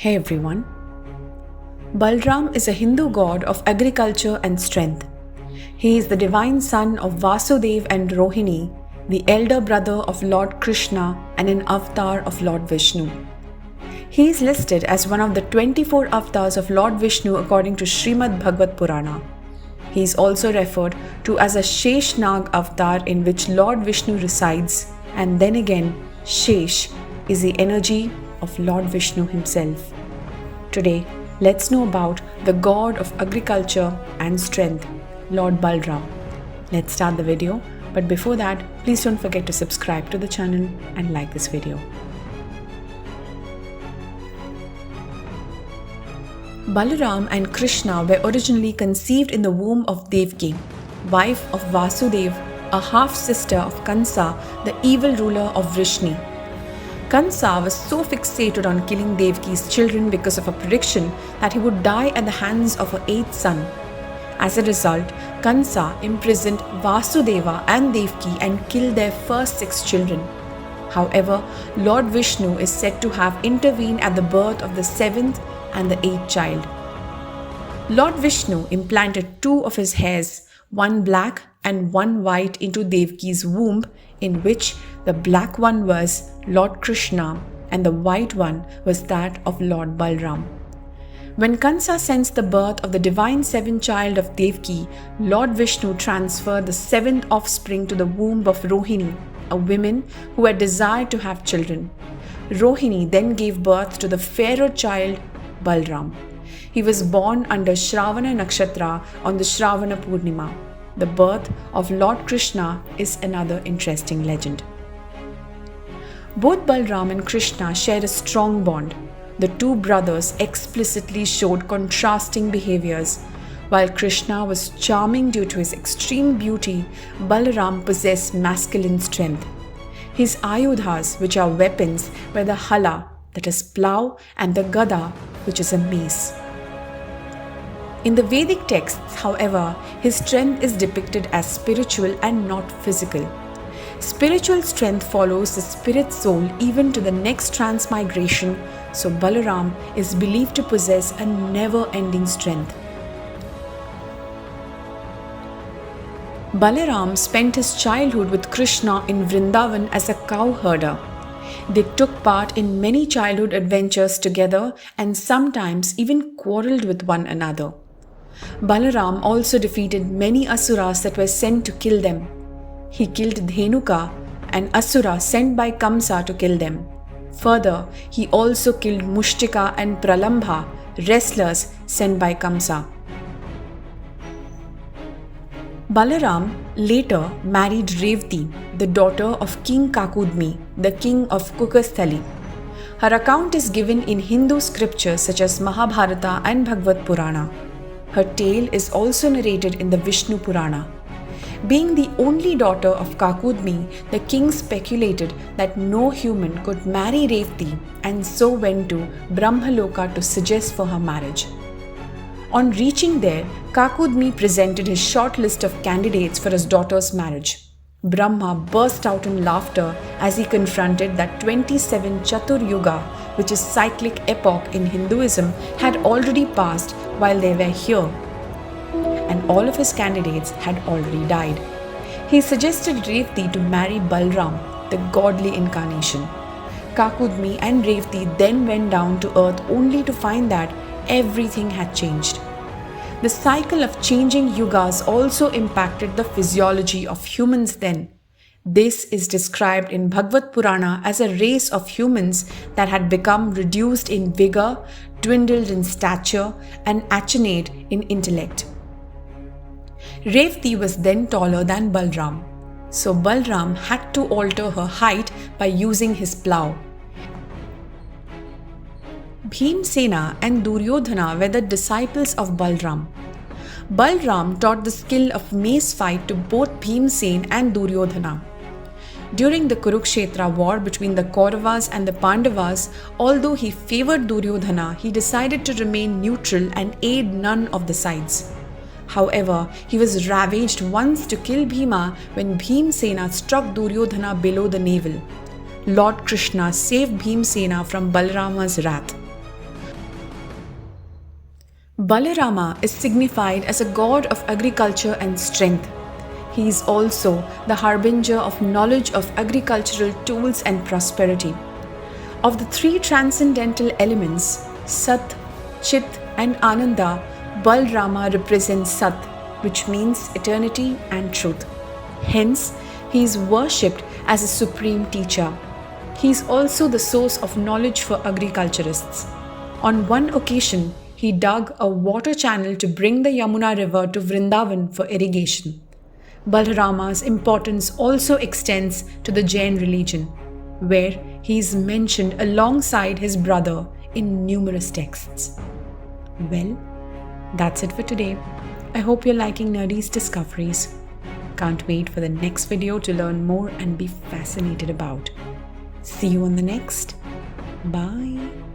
Hey everyone. Balram is a Hindu god of agriculture and strength. He is the divine son of Vasudeva and Rohini, the elder brother of Lord Krishna and an avatar of Lord Vishnu. He is listed as one of the 24 avatars of Lord Vishnu according to Srimad Bhagavad Purana. He is also referred to as a Sheshnag avatar in which Lord Vishnu resides, and then again, Shesh is the energy of Lord Vishnu himself. Today, let's know about the god of agriculture and strength, Lord Balram. Let's start the video, but before that, please don't forget to subscribe to the channel and like this video. Balaram and Krishna were originally conceived in the womb of Devaki, wife of Vasudeva, a half-sister of Kansa, the evil ruler of Vrishni. Kansa was so fixated on killing Devaki's children because of a prediction that he would die at the hands of her eighth son. As a result, Kansa imprisoned Vasudeva and Devaki and killed their first 6 children. However, Lord Vishnu is said to have intervened at the birth of the 7th and the 8th child. Lord Vishnu implanted 2 of his hairs, one black and one white, into Devaki's womb, in which the black one was Lord Krishna and the white one was that of Lord Balram. When Kansa sensed the birth of the divine 7th child of Devaki, Lord Vishnu transferred the 7th offspring to the womb of Rohini, a woman who had desired to have children. Rohini then gave birth to the fairer child, Balram. He was born under Shravana Nakshatra on the Shravana Purnima. The birth of Lord Krishna is another interesting legend. Both Balram and Krishna shared a strong bond. The 2 brothers explicitly showed contrasting behaviors. While Krishna was charming due to his extreme beauty, Balaram possessed masculine strength. His ayudhas, which are weapons, were the hala, that is plough, and the gada, which is a mace. In the Vedic texts, however, his strength is depicted as spiritual and not physical. Spiritual strength follows the spirit soul even to the next transmigration, so Balaram is believed to possess a never-ending strength. Balaram spent his childhood with Krishna in Vrindavan as a cow herder. They took part in many childhood adventures together and sometimes even quarreled with one another. Balaram also defeated many asuras that were sent to kill them. He killed Dhenuka, an asura sent by Kamsa to kill them. Further, he also killed Mushtika and Pralambha, wrestlers sent by Kamsa. Balaram later married Revati, the daughter of King Kakudmi, the king of Kukasthali. Her account is given in Hindu scriptures such as Mahabharata and Bhagavad Purana. Her tale is also narrated in the Vishnu Purana. Being the only daughter of Kakudmi, the king speculated that no human could marry Revati and so went to Brahmaloka to suggest for her marriage. On reaching there, Kakudmi presented his short list of candidates for his daughter's marriage. Brahma burst out in laughter as he confronted that 27 Chatur Yuga, which is cyclic epoch in Hinduism, had already passed while they were here, and all of his candidates had already died. He suggested Revati to marry Balram, the godly incarnation. Kakudmi and Revati then went down to earth only to find that everything had changed. The cycle of changing yugas also impacted the physiology of humans then. This is described in Bhagavad Purana as a race of humans that had become reduced in vigor, dwindled in stature, and attenuate in intellect. Revati was then taller than Balram, so Balram had to alter her height by using his plough. Bhimsena and Duryodhana were the disciples of Balram. Balram taught the skill of mace fight to both Bhimsen and Duryodhana. During the Kurukshetra war between the Kauravas and the Pandavas, although he favored Duryodhana, he decided to remain neutral and aid none of the sides. However, he was ravaged once to kill Bhima when Bhimsena struck Duryodhana below the navel. Lord Krishna saved Bhimsena from Balarama's wrath. Balarama is signified as a god of agriculture and strength. He is also the harbinger of knowledge of agricultural tools and prosperity. Of the three transcendental elements, Sat, Chit, and Ananda, Balarama represents Sat, which means eternity and truth. Hence, he is worshipped as a supreme teacher. He is also the source of knowledge for agriculturists. On one occasion, he dug a water channel to bring the Yamuna river to Vrindavan for irrigation. Balarama's importance also extends to the Jain religion, where he is mentioned alongside his brother in numerous texts. Well, that's it for today. I hope you're liking Nerdy's discoveries. Can't wait for the next video to learn more and be fascinated about. See you on the next. Bye.